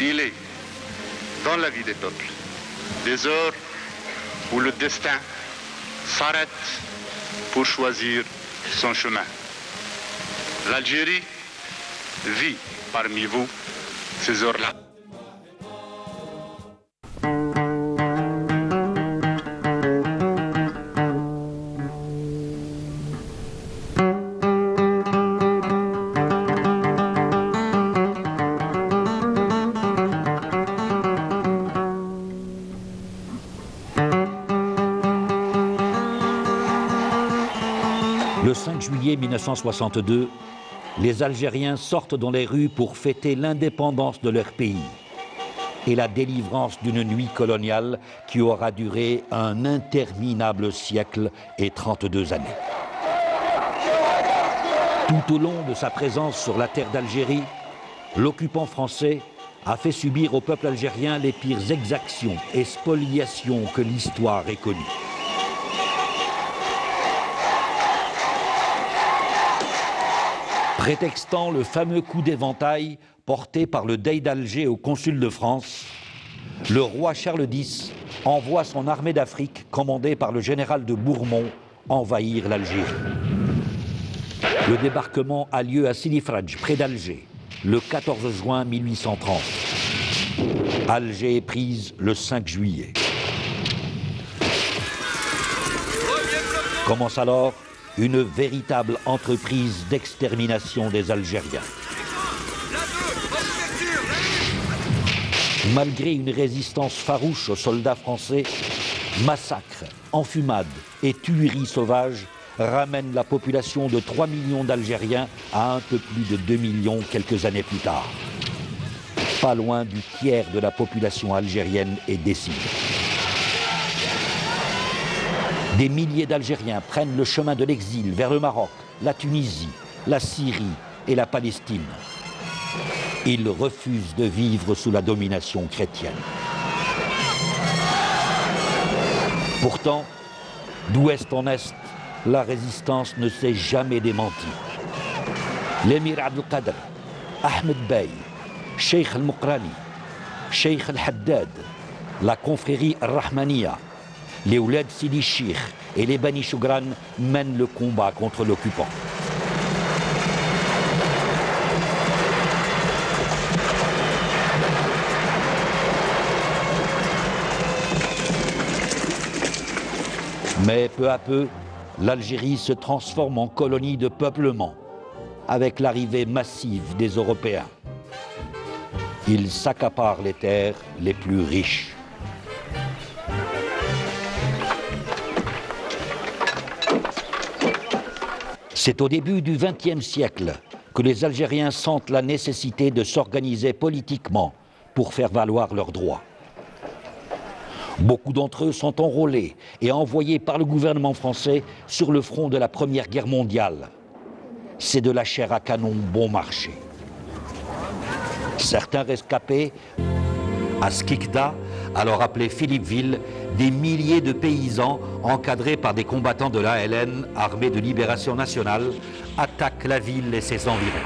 Il est, dans la vie des peuples, des heures où le destin s'arrête pour choisir son chemin. L'Algérie vit parmi vous ces heures-là. Le 5 juillet 1962, les Algériens sortent dans les rues pour fêter l'indépendance de leur pays et la délivrance d'une nuit coloniale qui aura duré un interminable siècle et 32 années. Tout au long de sa présence sur la terre d'Algérie, l'occupant français a fait subir au peuple algérien les pires exactions et spoliations que l'histoire ait connues. Prétextant le fameux coup d'éventail porté par le Dey d'Alger au consul de France, le roi Charles X envoie son armée d'Afrique, commandée par le général de Bourmont, envahir l'Algérie. Le débarquement a lieu à Sidi Fradj, près d'Alger, le 14 juin 1830. Alger est prise le 5 juillet. Commence alors une véritable entreprise d'extermination des Algériens. Malgré une résistance farouche aux soldats français, massacres, enfumades et tueries sauvages ramènent la population de 3 millions d'Algériens à un peu plus de 2 millions quelques années plus tard. Pas loin du tiers de la population algérienne est décimée. Des milliers d'Algériens prennent le chemin de l'exil vers le Maroc, la Tunisie, la Syrie et la Palestine. Ils refusent de vivre sous la domination chrétienne. Pourtant, d'ouest en est, la résistance ne s'est jamais démentie. L'émir Abdelkader, Ahmed Bey, Cheikh Al-Mokrani, Cheikh Al-Haddad, la confrérie Al-Rahmaniya, les Ouled Sidi Chir et les Bani Chougran mènent le combat contre l'occupant. Mais peu à peu, l'Algérie se transforme en colonie de peuplement, avec l'arrivée massive des Européens. Ils s'accaparent les terres les plus riches. C'est au début du XXe siècle que les Algériens sentent la nécessité de s'organiser politiquement pour faire valoir leurs droits. Beaucoup d'entre eux sont enrôlés et envoyés par le gouvernement français sur le front de la Première Guerre mondiale. C'est de la chair à canon bon marché. Certains rescapés, à Skikda, alors appelé Philippeville, des milliers de paysans encadrés par des combattants de l'ALN, armée de libération nationale, attaquent la ville et ses environs.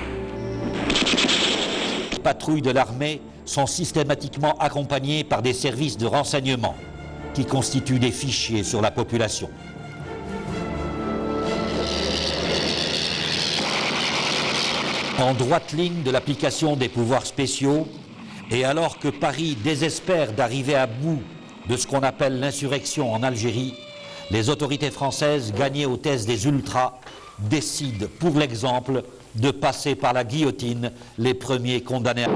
Les patrouilles de l'armée sont systématiquement accompagnées par des services de renseignement qui constituent des fichiers sur la population. En droite ligne de l'application des pouvoirs spéciaux, et alors que Paris désespère d'arriver à bout de ce qu'on appelle l'insurrection en Algérie, les autorités françaises, gagnées aux thèses des ultras, décident, pour l'exemple, de passer par la guillotine les premiers condamnés.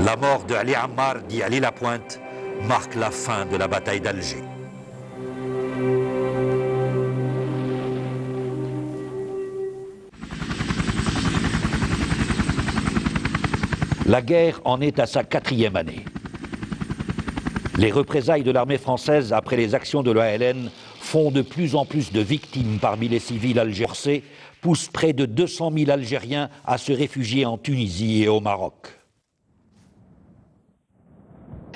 La mort de Ali Ammar, dit Ali Lapointe, marque la fin de la bataille d'Alger. La guerre en est à sa 4e année. Les représailles de l'armée française après les actions de l'ALN font de plus en plus de victimes parmi les civils algériens, poussent près de 200 000 Algériens à se réfugier en Tunisie et au Maroc.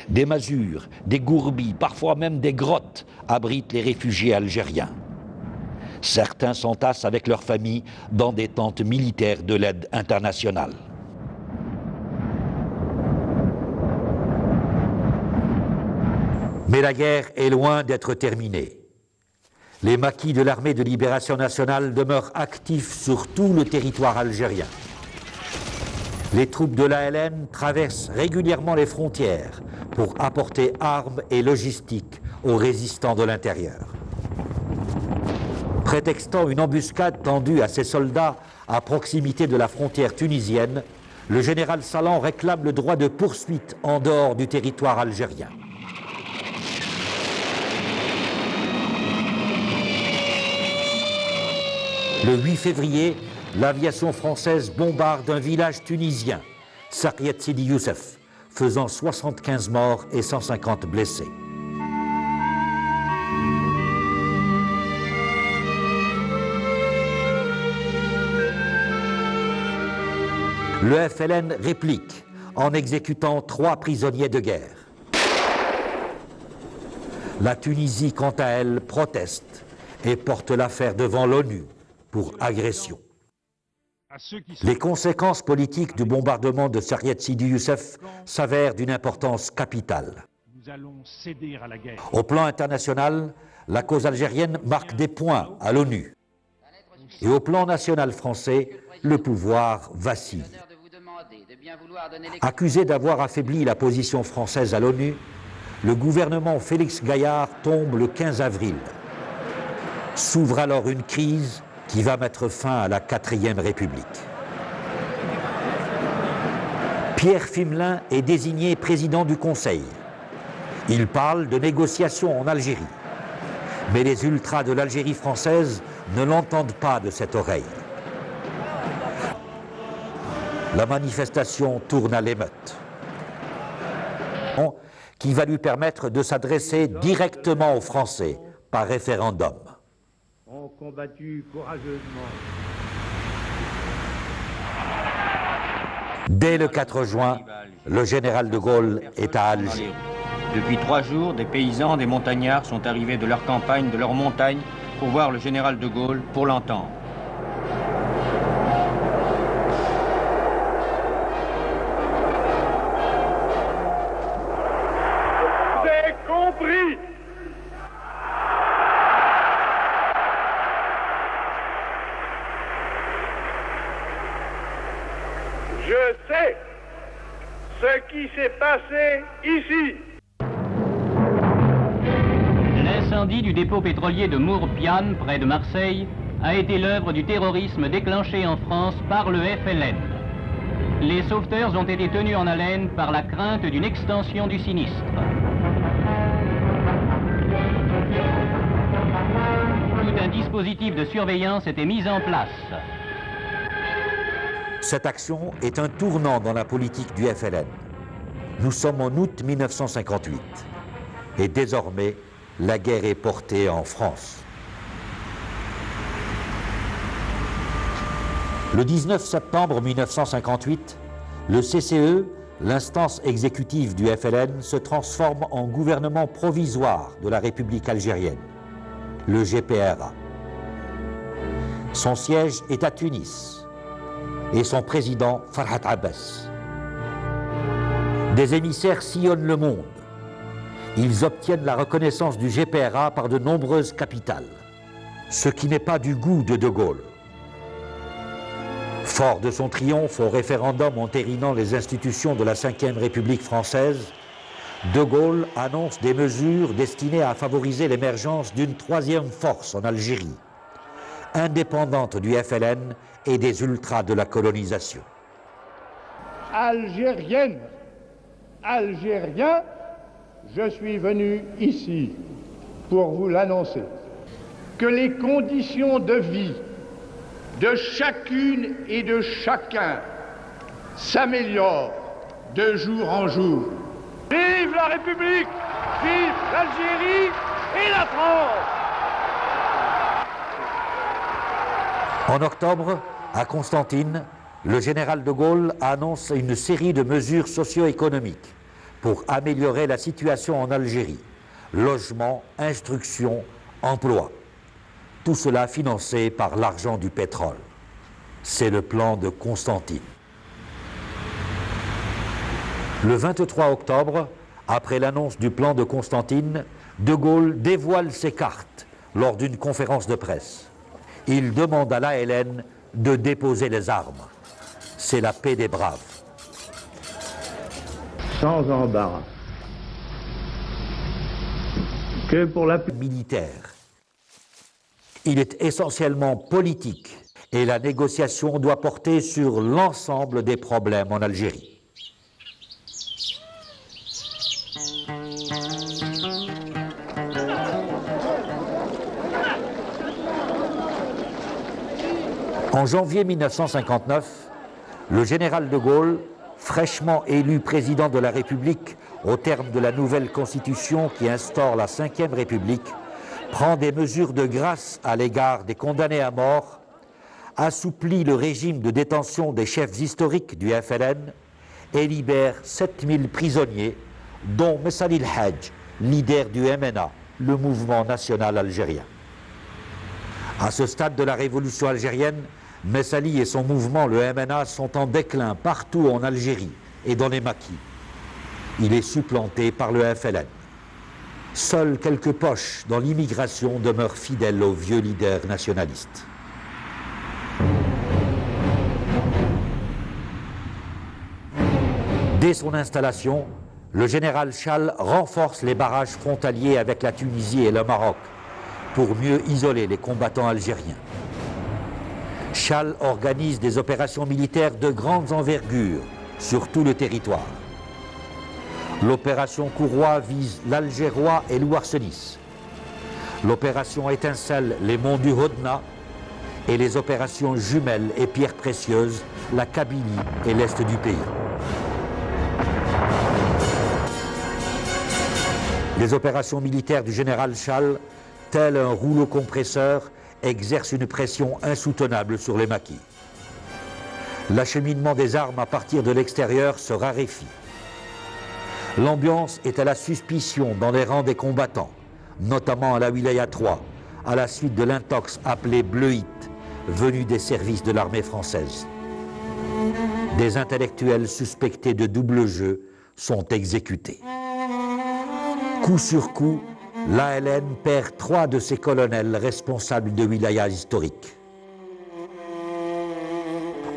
Des masures, des gourbis, parfois même des grottes abritent les réfugiés algériens. Certains s'entassent avec leurs familles dans des tentes militaires de l'aide internationale. Mais la guerre est loin d'être terminée. Les maquis de l'armée de libération nationale demeurent actifs sur tout le territoire algérien. Les troupes de l'ALN traversent régulièrement les frontières pour apporter armes et logistique aux résistants de l'intérieur. Prétextant une embuscade tendue à ses soldats à proximité de la frontière tunisienne, le général Salan réclame le droit de poursuite en dehors du territoire algérien. Le 8 février, l'aviation française bombarde un village tunisien, Saryat Sidi Youssef, faisant 75 morts et 150 blessés. Le FLN réplique en exécutant 3 prisonniers de guerre. La Tunisie, quant à elle, proteste et porte l'affaire devant l'ONU pour agression. Les conséquences politiques du bombardement de Saryat Sidi Youssef s'avèrent d'une importance capitale. Au plan international, la cause algérienne marque des points à l'ONU. Et au plan national français, le pouvoir vacille. Accusé d'avoir affaibli la position française à l'ONU, le gouvernement Félix Gaillard tombe le 15 avril. S'ouvre alors une crise qui va mettre fin à la 4e République. Pierre Fimelin est désigné président du Conseil. Il parle de négociations en Algérie. Mais les ultras de l'Algérie française ne l'entendent pas de cette oreille. La manifestation tourne à l'émeute, qui va lui permettre de s'adresser directement aux Français par référendum. Ont combattu courageusement. Dès le 4 juin, le général de Gaulle est à Alger. Depuis 3 jours, des paysans, des montagnards sont arrivés de leur campagne, de leur montagne, pour voir le général de Gaulle, pour l'entendre. J'ai compris. Je sais ce qui s'est passé ici. L'incendie du dépôt pétrolier de Mourbiane, près de Marseille, a été l'œuvre du terrorisme déclenché en France par le FLN. Les sauveteurs ont été tenus en haleine par la crainte d'une extension du sinistre. Tout un dispositif de surveillance était mis en place. Cette action est un tournant dans la politique du FLN. Nous sommes en août 1958 et désormais, la guerre est portée en France. Le 19 septembre 1958, le CCE, l'instance exécutive du FLN, se transforme en gouvernement provisoire de la République algérienne, le GPRA. Son siège est à Tunis et son président Farhat Abbas. Des émissaires sillonnent le monde. Ils obtiennent la reconnaissance du GPRA par de nombreuses capitales, ce qui n'est pas du goût de De Gaulle. Fort de son triomphe au référendum entérinant les institutions de la Ve République française, De Gaulle annonce des mesures destinées à favoriser l'émergence d'une 3e force en Algérie, indépendante du FLN et des ultras de la colonisation. Algérienne, Algérien, je suis venu ici pour vous l'annoncer, que les conditions de vie de chacune et de chacun s'améliorent de jour en jour. Vive la République, vive l'Algérie et la France! En octobre, à Constantine, le général de Gaulle annonce une série de mesures socio-économiques pour améliorer la situation en Algérie. Logement, instruction, emploi. Tout cela financé par l'argent du pétrole. C'est le plan de Constantine. Le 23 octobre, Après l'annonce du plan de Constantine, De Gaulle dévoile ses cartes lors d'une conférence de presse. Il demande à l'ALN de déposer les armes. C'est la paix des braves. Sans embarras. Que pour la Militaire. Il est essentiellement politique et la négociation doit porter sur l'ensemble des problèmes en Algérie. En janvier 1959, le général de Gaulle, fraîchement élu président de la République au terme de la nouvelle constitution qui instaure la Ve République, prend des mesures de grâce à l'égard des condamnés à mort, assouplit le régime de détention des chefs historiques du FLN et libère 7000 prisonniers, dont Messali El Hadj, leader du MNA, le mouvement national algérien. À ce stade de la révolution algérienne, Messali et son mouvement, le MNA, sont en déclin partout en Algérie et dans les maquis. Il est supplanté par le FLN. Seules quelques poches dans l'immigration demeurent fidèles aux vieux leaders nationalistes. Dès son installation, le général Chal renforce les barrages frontaliers avec la Tunisie et le Maroc pour mieux isoler les combattants algériens. Chal organise des opérations militaires de grande envergure sur tout le territoire. L'opération Courroie vise l'Algérois et l'Ouarsenis. L'opération Étincelle, les monts du Hodna, et les opérations Jumelles et Pierres Précieuses, la Kabylie et l'Est du pays. Les opérations militaires du général Chal, tel un rouleau compresseur, exercent une pression insoutenable sur les maquis. L'acheminement des armes à partir de l'extérieur se raréfie. L'ambiance est à la suspicion dans les rangs des combattants, notamment à la Wilaya 3, à la suite de l'intox appelé bleuite, venu des services de l'armée française. Des intellectuels suspectés de double jeu sont exécutés. Coup sur coup, l'ALN perd 3 de ses colonels responsables de wilayas historiques.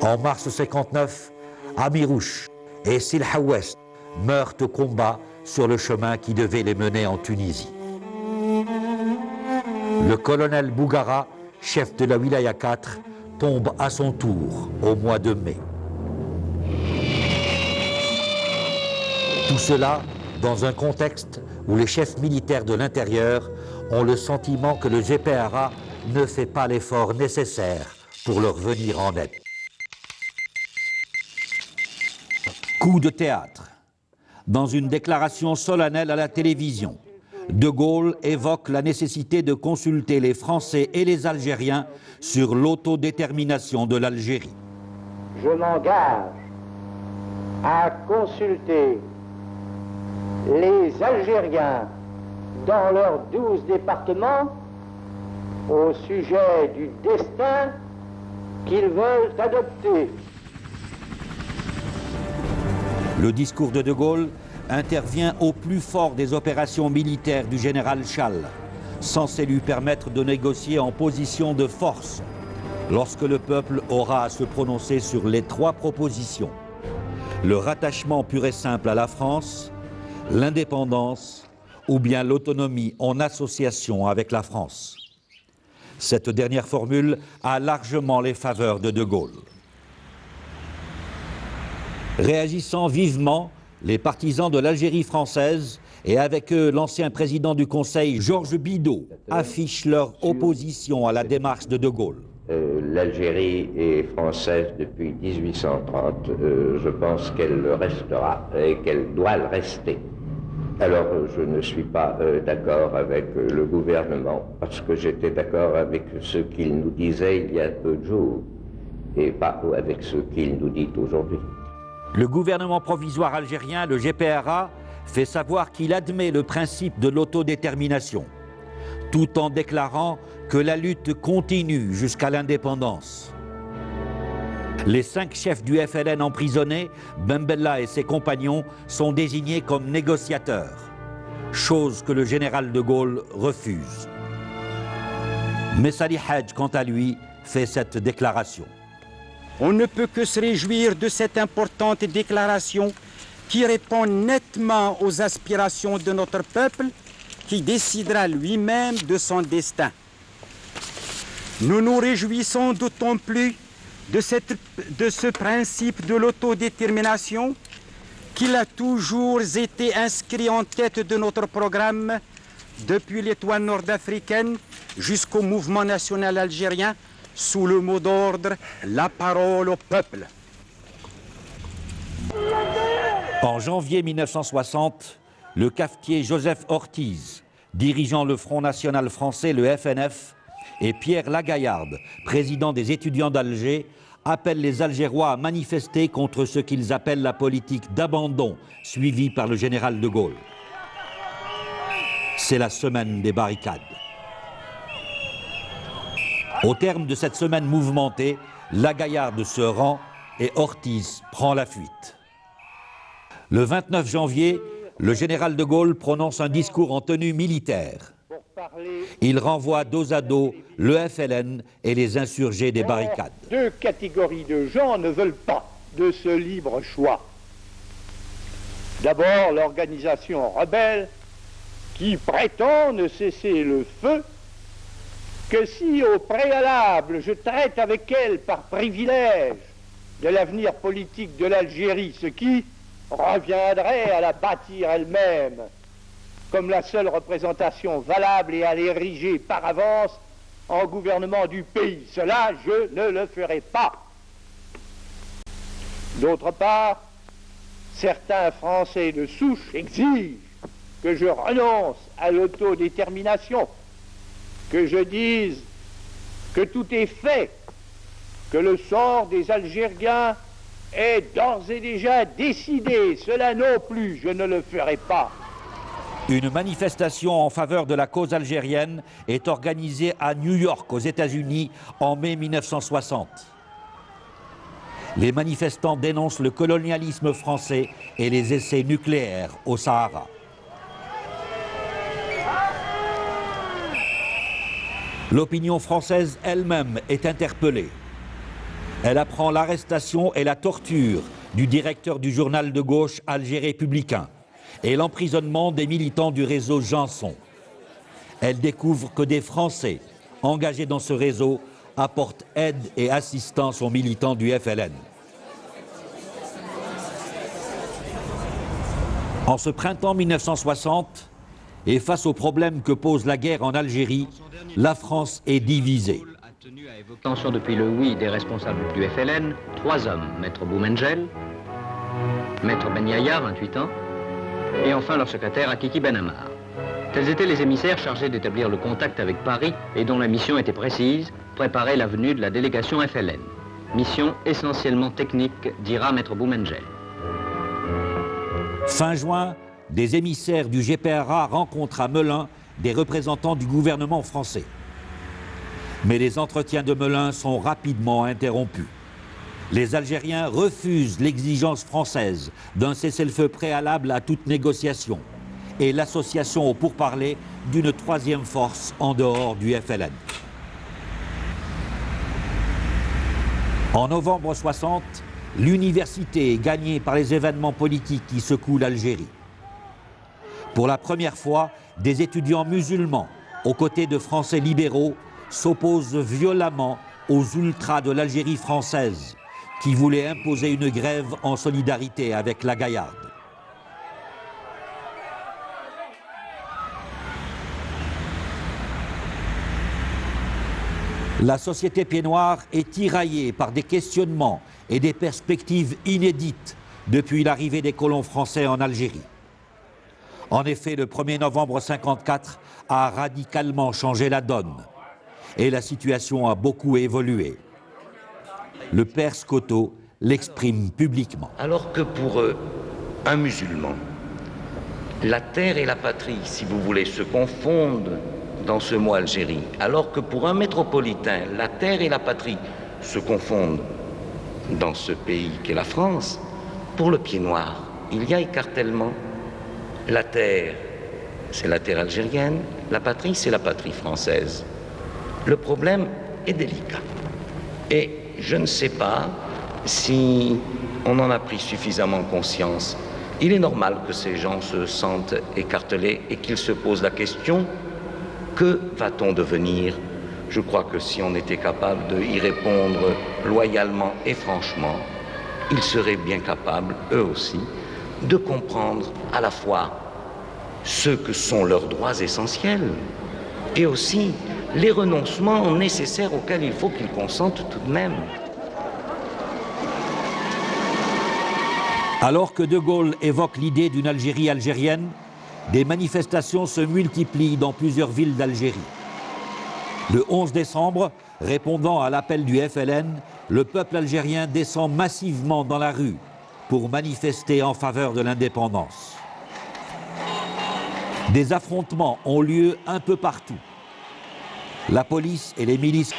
En mars 1959, Amirouche et Silhawest meurent au combat sur le chemin qui devait les mener en Tunisie. Le colonel Bougara, chef de la wilaya 4, tombe à son tour au mois de mai. Tout cela dans un contexte où les chefs militaires de l'intérieur ont le sentiment que le GPRA ne fait pas l'effort nécessaire pour leur venir en aide. Coup de théâtre. Dans une déclaration solennelle à la télévision, De Gaulle évoque la nécessité de consulter les Français et les Algériens sur l'autodétermination de l'Algérie. Je m'engage à consulter les Algériens dans leurs 12 départements au sujet du destin qu'ils veulent adopter. Le discours de Gaulle intervient au plus fort des opérations militaires du général Chal, censé lui permettre de négocier en position de force lorsque le peuple aura à se prononcer sur les 3 propositions: le rattachement pur et simple à la France, l'indépendance ou bien l'autonomie en association avec la France. Cette dernière formule a largement les faveurs de Gaulle. Réagissant vivement, les partisans de l'Algérie française et avec eux l'ancien président du Conseil, Georges Bidault, affichent leur opposition à la démarche de Gaulle. L'Algérie est française depuis 1830. Je pense qu'elle le restera et qu'elle doit le rester. Alors je ne suis pas d'accord avec le gouvernement parce que j'étais d'accord avec ce qu'il nous disait il y a peu de jours et pas avec ce qu'il nous dit aujourd'hui. Le gouvernement provisoire algérien, le GPRA, fait savoir qu'il admet le principe de l'autodétermination, tout en déclarant que la lutte continue jusqu'à l'indépendance. Les 5 chefs du FLN emprisonnés, Bembella et ses compagnons, sont désignés comme négociateurs, chose que le général de Gaulle refuse. Messali Hadj, quant à lui, fait cette déclaration. On ne peut que se réjouir de cette importante déclaration qui répond nettement aux aspirations de notre peuple, qui décidera lui-même de son destin. Nous nous réjouissons d'autant plus de ce principe de l'autodétermination qu'il a toujours été inscrit en tête de notre programme depuis l'étoile nord-africaine jusqu'au mouvement national algérien sous le mot d'ordre « La parole au peuple ». En janvier 1960, le cafetier Joseph Ortiz, dirigeant le Front National Français, le FNF, et Pierre Lagaillarde, président des étudiants d'Alger, appellent les Algérois à manifester contre ce qu'ils appellent la politique d'abandon suivie par le général de Gaulle. C'est la semaine des barricades. Au terme de cette semaine mouvementée, Lagaillarde se rend et Ortiz prend la fuite. Le 29 janvier, le général de Gaulle prononce un discours en tenue militaire. Il renvoie dos à dos le FLN et les insurgés des barricades. Deux catégories de gens ne veulent pas de ce libre choix. D'abord, l'organisation rebelle qui prétend ne cesser le feu que si au préalable je traite avec elle par privilège de l'avenir politique de l'Algérie, ce qui reviendrait à la bâtir elle-même comme la seule représentation valable et à l'ériger par avance en gouvernement du pays. Cela, je ne le ferai pas. D'autre part, certains Français de souche exigent que je renonce à l'autodétermination, que je dise que tout est fait, que le sort des Algériens est d'ores et déjà décidé. Cela non plus, je ne le ferai pas. Une manifestation en faveur de la cause algérienne est organisée à New York, aux États-Unis, en mai 1960. Les manifestants dénoncent le colonialisme français et les essais nucléaires au Sahara. L'opinion française elle-même est interpellée. Elle apprend l'arrestation et la torture du directeur du journal de gauche Alger Républicain et l'emprisonnement des militants du réseau Janson. Elle découvre que des Français engagés dans ce réseau apportent aide et assistance aux militants du FLN. En ce printemps 1960, et face aux problèmes que pose la guerre en Algérie, la France est divisée. Attention depuis le oui des responsables du FLN, 3 hommes, Maître Boumengel, Maître Ben Yahya, 28 ans, et enfin leur secrétaire Akiki Ben Ammar. Tels étaient les émissaires chargés d'établir le contact avec Paris et dont la mission était précise, préparer la venue de la délégation FLN. Mission essentiellement technique, dira Maître Boumengel. Fin juin, des émissaires du GPRA rencontrent à Melun des représentants du gouvernement français. Mais les entretiens de Melun sont rapidement interrompus. Les Algériens refusent l'exigence française d'un cessez-le-feu préalable à toute négociation et l'association au pourparlers d'une troisième force en dehors du FLN. En novembre 60, l'université est gagnée par les événements politiques qui secouent l'Algérie. Pour la première fois, des étudiants musulmans, aux côtés de Français libéraux, s'opposent violemment aux ultras de l'Algérie française, qui voulaient imposer une grève en solidarité avec Lagaillarde. La société pied-noire est tiraillée par des questionnements et des perspectives inédites depuis l'arrivée des colons français en Algérie. En effet, le 1er novembre 1954 a radicalement changé la donne et la situation a beaucoup évolué. Le père Scotto l'exprime publiquement. Alors que pour un musulman, la terre et la patrie, si vous voulez, se confondent dans ce mot Algérie, alors que pour un métropolitain, la terre et la patrie se confondent dans ce pays qu'est la France, pour le pied noir, il y a écartèlement. La terre, c'est la terre algérienne, la patrie, c'est la patrie française. Le problème est délicat. Et je ne sais pas si on en a pris suffisamment conscience. Il est normal que ces gens se sentent écartelés et qu'ils se posent la question, que va-t-on devenir? Je crois que si on était capable d'y répondre loyalement et franchement, ils seraient bien capables, eux aussi, de comprendre à la fois ce que sont leurs droits essentiels et aussi les renoncements nécessaires auxquels il faut qu'ils consentent tout de même. Alors que De Gaulle évoque l'idée d'une Algérie algérienne, des manifestations se multiplient dans plusieurs villes d'Algérie. Le 11 décembre, répondant à l'appel du FLN, le peuple algérien descend massivement dans la rue pour manifester en faveur de l'indépendance. Des affrontements ont lieu un peu partout. La police et les milices...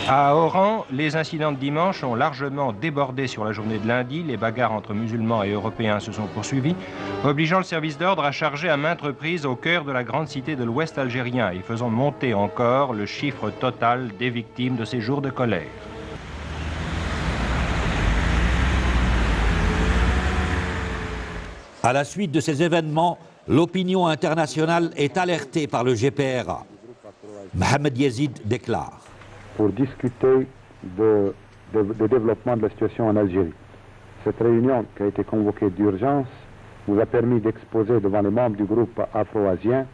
À Oran, les incidents de dimanche ont largement débordé sur la journée de lundi. Les bagarres entre musulmans et européens se sont poursuivies, obligeant le service d'ordre à charger à maintes reprises au cœur de la grande cité de l'Ouest algérien et faisant monter encore le chiffre total des victimes de ces jours de colère. À la suite de ces événements, l'opinion internationale est alertée par le GPRA. Mohamed Yazid déclare: pour discuter de développement de la situation en Algérie. Cette réunion qui a été convoquée d'urgence nous a permis d'exposer devant les membres du groupe afro-asien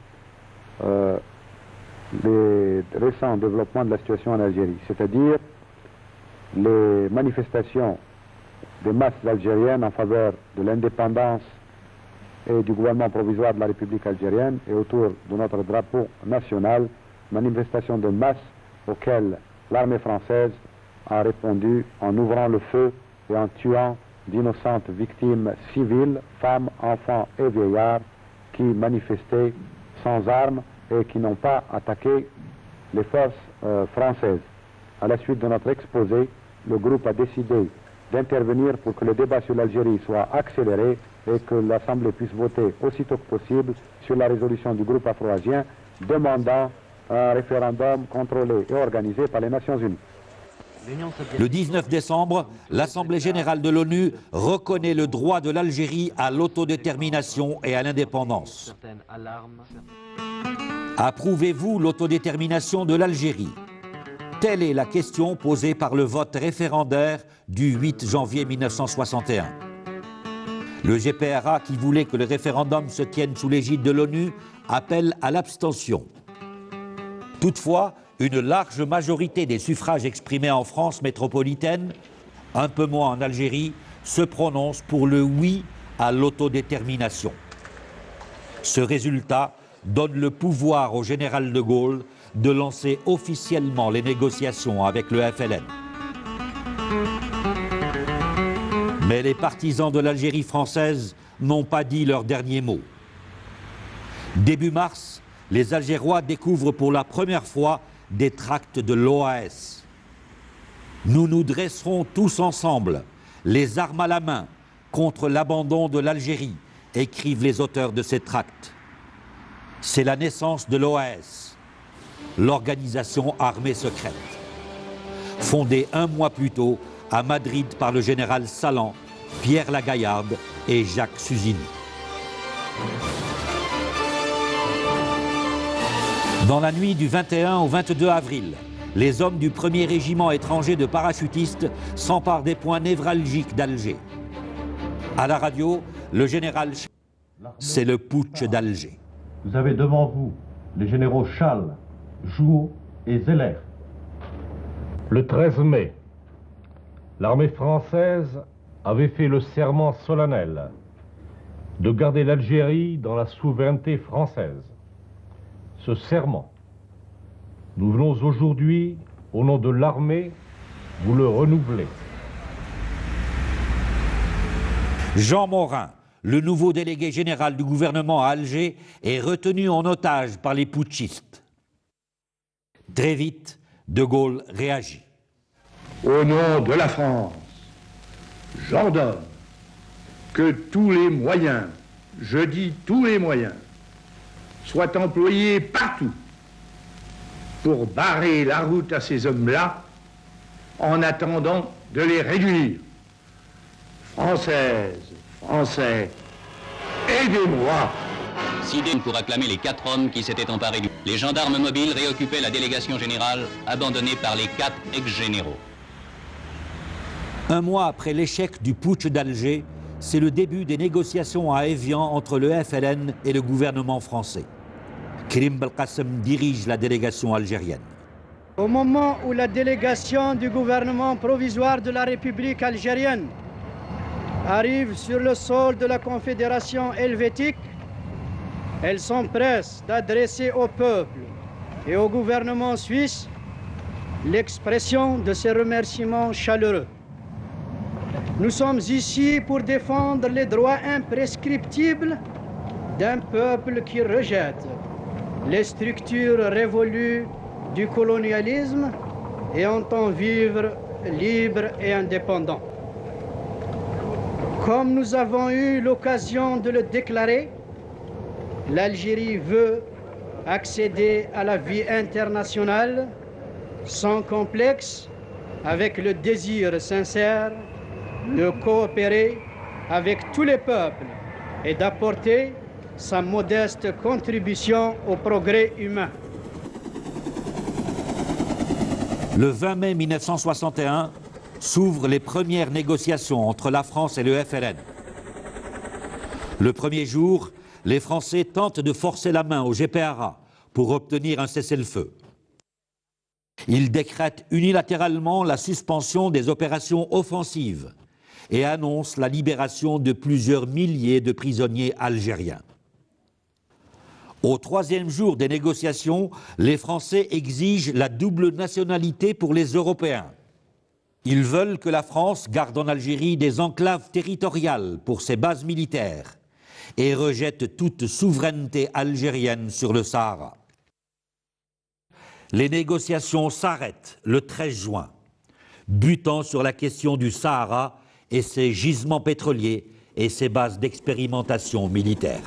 les récents développements de la situation en Algérie, c'est-à-dire les manifestations des masses algériennes en faveur de l'indépendance et du gouvernement provisoire de la République algérienne et autour de notre drapeau national, manifestations de masse auxquelles l'armée française a répondu en ouvrant le feu et en tuant d'innocentes victimes civiles, femmes, enfants et vieillards, qui manifestaient sans armes et qui n'ont pas attaqué les forces françaises. À la suite de notre exposé, le groupe a décidé d'intervenir pour que le débat sur l'Algérie soit accéléré et que l'Assemblée puisse voter aussitôt que possible sur la résolution du groupe afro-asien demandant un référendum contrôlé et organisé par les Nations Unies. Le 19 décembre, l'Assemblée générale de l'ONU reconnaît le droit de l'Algérie à l'autodétermination et à l'indépendance. Approuvez-vous l'autodétermination de l'Algérie? Telle est la question posée par le vote référendaire du 8 janvier 1961. Le GPRA, qui voulait que le référendum se tienne sous l'égide de l'ONU, appelle à l'abstention. Toutefois, une large majorité des suffrages exprimés en France métropolitaine, un peu moins en Algérie, se prononce pour le oui à l'autodétermination. Ce résultat donne le pouvoir au général de Gaulle de lancer officiellement les négociations avec le FLN. Mais les partisans de l'Algérie française n'ont pas dit leur dernier mot. Début mars, les Algérois découvrent pour la première fois des tracts de l'OAS. Nous nous dresserons tous ensemble, les armes à la main, contre l'abandon de l'Algérie, écrivent les auteurs de ces tracts. C'est la naissance de l'OAS, l'organisation armée secrète, fondée un mois plus tôt à Madrid par le général Salan, Pierre Lagaillarde et Jacques Suzini. Dans la nuit du 21 au 22 avril, les hommes du 1er régiment étranger de parachutistes s'emparent des points névralgiques d'Alger. À la radio, le général... C'est le putsch d'Alger. Vous avez devant vous les généraux Chasles, Jouot et Zeller. Le 13 mai, l'armée française avait fait le serment solennel de garder l'Algérie dans la souveraineté française. Ce serment, nous venons aujourd'hui, au nom de l'armée, vous le renouveler. Jean Morin, le nouveau délégué général du gouvernement à Alger, est retenu en otage par les putschistes. Très vite, De Gaulle réagit. Au nom de la France, j'ordonne que tous les moyens, je dis tous les moyens, soient employés partout pour barrer la route à ces hommes-là en attendant de les réduire. Françaises, Français, aidez-moi. Sidé pour acclamer les 4 hommes qui s'étaient emparés du... Les gendarmes mobiles réoccupaient la délégation générale, abandonnée par les 4 ex-généraux. Un mois après l'échec du putsch d'Alger, c'est le début des négociations à Évian entre le FLN et le gouvernement français. Karim Belkacem dirige la délégation algérienne. Au moment où la délégation du gouvernement provisoire de la République algérienne arrive sur le sol de la Confédération helvétique, elle s'empresse d'adresser au peuple et au gouvernement suisse l'expression de ses remerciements chaleureux. Nous sommes ici pour défendre les droits imprescriptibles d'un peuple qui rejette les structures révolues du colonialisme et entend vivre libre et indépendant. Comme nous avons eu l'occasion de le déclarer, l'Algérie veut accéder à la vie internationale sans complexe, avec le désir sincère de coopérer avec tous les peuples et d'apporter sa modeste contribution au progrès humain. Le 20 mai 1961 s'ouvrent les premières négociations entre la France et le FLN. Le premier jour, les Français tentent de forcer la main au GPRA pour obtenir un cessez-le-feu. Ils décrètent unilatéralement la suspension des opérations offensives et annoncent la libération de plusieurs milliers de prisonniers algériens. Au troisième jour des négociations, les Français exigent la double nationalité pour les Européens. Ils veulent que la France garde en Algérie des enclaves territoriales pour ses bases militaires et rejettent toute souveraineté algérienne sur le Sahara. Les négociations s'arrêtent le 13 juin, butant sur la question du Sahara et ses gisements pétroliers et ses bases d'expérimentation militaire.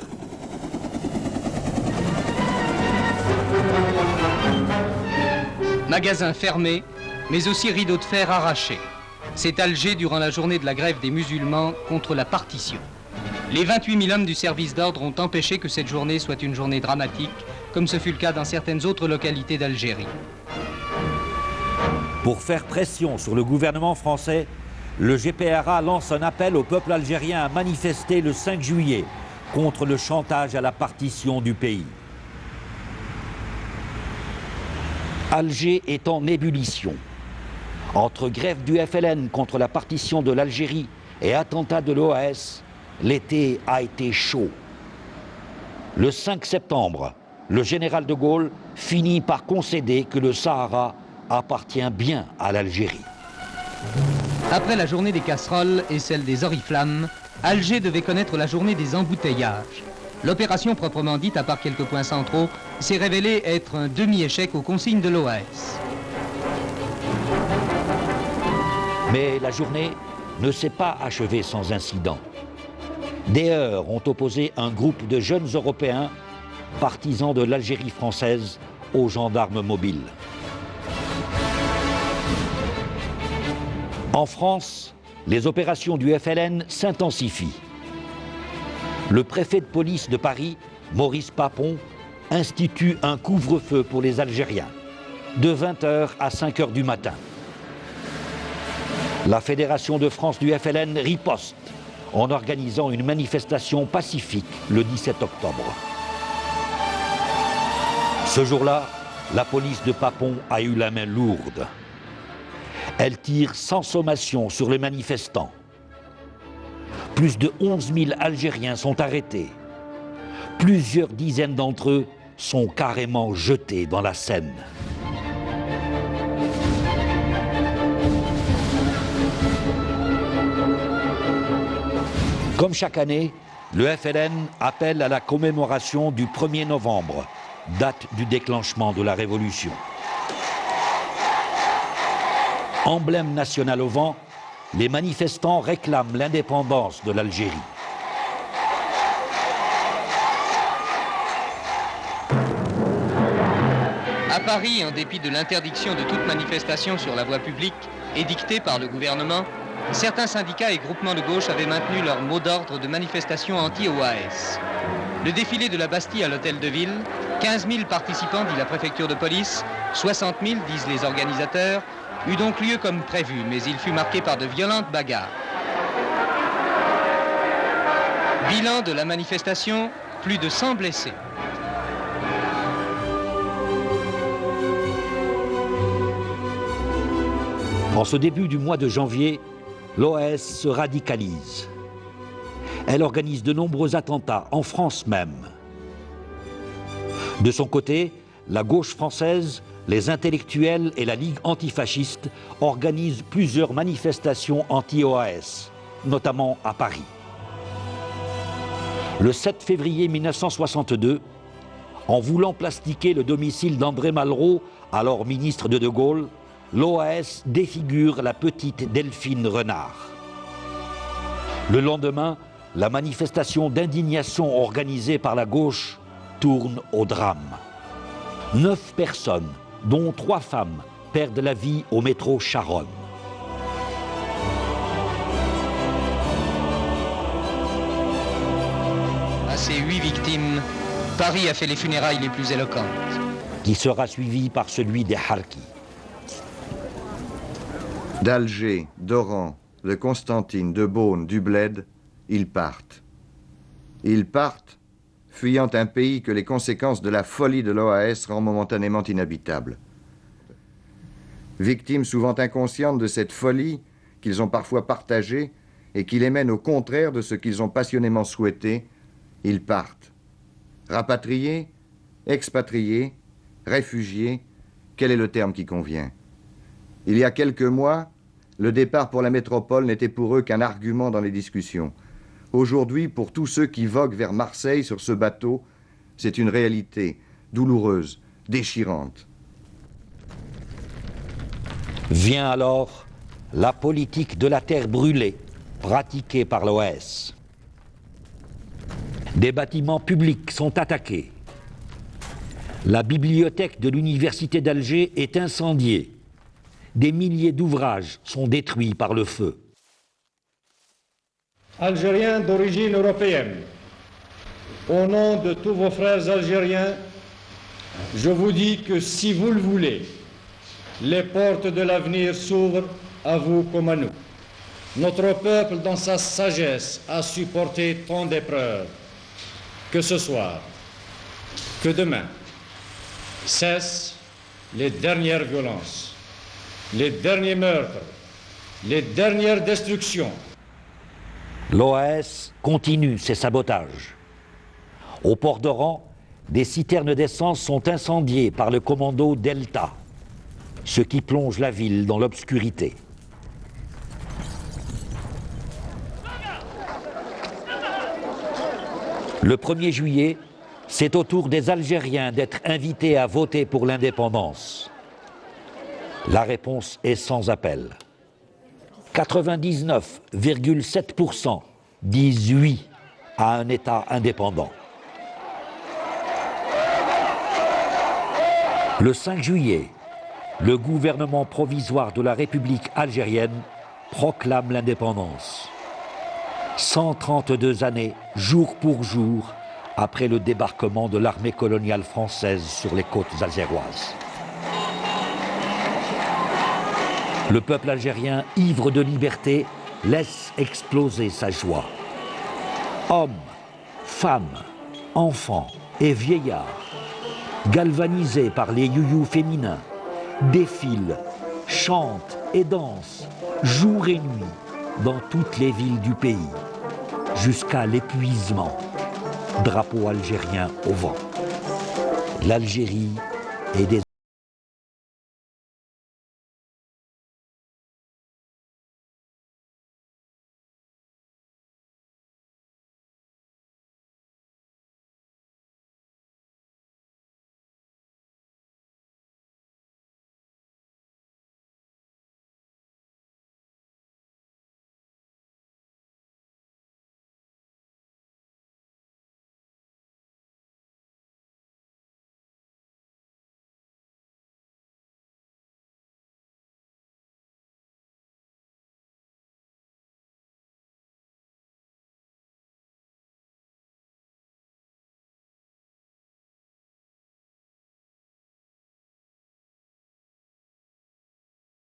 Magasins fermés, mais aussi rideaux de fer arrachés. C'est Alger durant la journée de la grève des musulmans contre la partition. Les 28 000 hommes du service d'ordre ont empêché que cette journée soit une journée dramatique, comme ce fut le cas dans certaines autres localités d'Algérie. Pour faire pression sur le gouvernement français, le GPRA lance un appel au peuple algérien à manifester le 5 juillet contre le chantage à la partition du pays. Alger est en ébullition. Entre grève du FLN contre la partition de l'Algérie et attentat de l'OAS, l'été a été chaud. Le 5 septembre, le général de Gaulle finit par concéder que le Sahara appartient bien à l'Algérie. Après la journée des casseroles et celle des oriflammes, Alger devait connaître la journée des embouteillages. L'opération proprement dite, à part quelques points centraux, s'est révélée être un demi-échec aux consignes de l'OAS. Mais la journée ne s'est pas achevée sans incident. Des heurts ont opposé un groupe de jeunes Européens, partisans de l'Algérie française, aux gendarmes mobiles. En France, les opérations du FLN s'intensifient. Le préfet de police de Paris, Maurice Papon, institue un couvre-feu pour les Algériens, de 20h à 5h du matin. La Fédération de France du FLN riposte en organisant une manifestation pacifique le 17 octobre. Ce jour-là, la police de Papon a eu la main lourde. Elle tire sans sommation sur les manifestants. Plus de 11 000 Algériens sont arrêtés. Plusieurs dizaines d'entre eux sont carrément jetés dans la Seine. Comme chaque année, le FLN appelle à la commémoration du 1er novembre, date du déclenchement de la Révolution. Emblème national au vent, les manifestants réclament l'indépendance de l'Algérie. À Paris, en dépit de l'interdiction de toute manifestation sur la voie publique édictée par le gouvernement, certains syndicats et groupements de gauche avaient maintenu leur mot d'ordre de manifestation anti-OAS. Le défilé de la Bastille à l'hôtel de ville, 15 000 participants, dit la préfecture de police, 60 000, disent les organisateurs, eut donc lieu comme prévu, mais il fut marqué par de violentes bagarres. Bilan de la manifestation, plus de 100 blessés. En ce début du mois de janvier, l'OAS se radicalise. Elle organise de nombreux attentats, en France même. De son côté, la gauche française, les intellectuels et la Ligue antifasciste organisent plusieurs manifestations anti-OAS, notamment à Paris. Le 7 février 1962, en voulant plastiquer le domicile d'André Malraux, alors ministre de Gaulle, l'OAS défigure la petite Delphine Renard. Le lendemain, la manifestation d'indignation organisée par la gauche tourne au drame. 9 personnes, dont 3 femmes, perdent la vie au métro Charonne. À ces 8 victimes, Paris a fait les funérailles les plus éloquentes. Qui sera suivi par celui des Harkis. D'Alger, d'Oran, de Constantine, de Beaune, du Bled, ils partent. Ils partent, fuyant un pays que les conséquences de la folie de l'OAS rendent momentanément inhabitable. Victimes souvent inconscientes de cette folie qu'ils ont parfois partagée et qui les mène au contraire de ce qu'ils ont passionnément souhaité, ils partent. Rapatriés, expatriés, réfugiés, quel est le terme qui convient? Il y a quelques mois, le départ pour la métropole n'était pour eux qu'un argument dans les discussions. Aujourd'hui, pour tous ceux qui voguent vers Marseille sur ce bateau, c'est une réalité douloureuse, déchirante. Vient alors la politique de la terre brûlée, pratiquée par l'OAS. Des bâtiments publics sont attaqués. La bibliothèque de l'université d'Alger est incendiée. Des milliers d'ouvrages sont détruits par le feu. Algériens d'origine européenne, au nom de tous vos frères algériens, je vous dis que si vous le voulez, les portes de l'avenir s'ouvrent à vous comme à nous. Notre peuple, dans sa sagesse, a supporté tant d'épreuves. Que ce soir, que demain, cessent les dernières violences, les derniers meurtres, les dernières destructions. L'OAS continue ses sabotages. Au port d'Oran, des citernes d'essence sont incendiées par le commando Delta, ce qui plonge la ville dans l'obscurité. Le 1er juillet, c'est au tour des Algériens d'être invités à voter pour l'indépendance. La réponse est sans appel. 99,7% disent oui à un État indépendant. Le 5 juillet, le gouvernement provisoire de la République algérienne proclame l'indépendance. 132 années, jour pour jour, après le débarquement de l'armée coloniale française sur les côtes algéroises. Le peuple algérien, ivre de liberté, laisse exploser sa joie. Hommes, femmes, enfants et vieillards, galvanisés par les youyous féminins, défilent, chantent et dansent, jour et nuit, dans toutes les villes du pays, jusqu'à l'épuisement. Drapeau algérien au vent. L'Algérie est des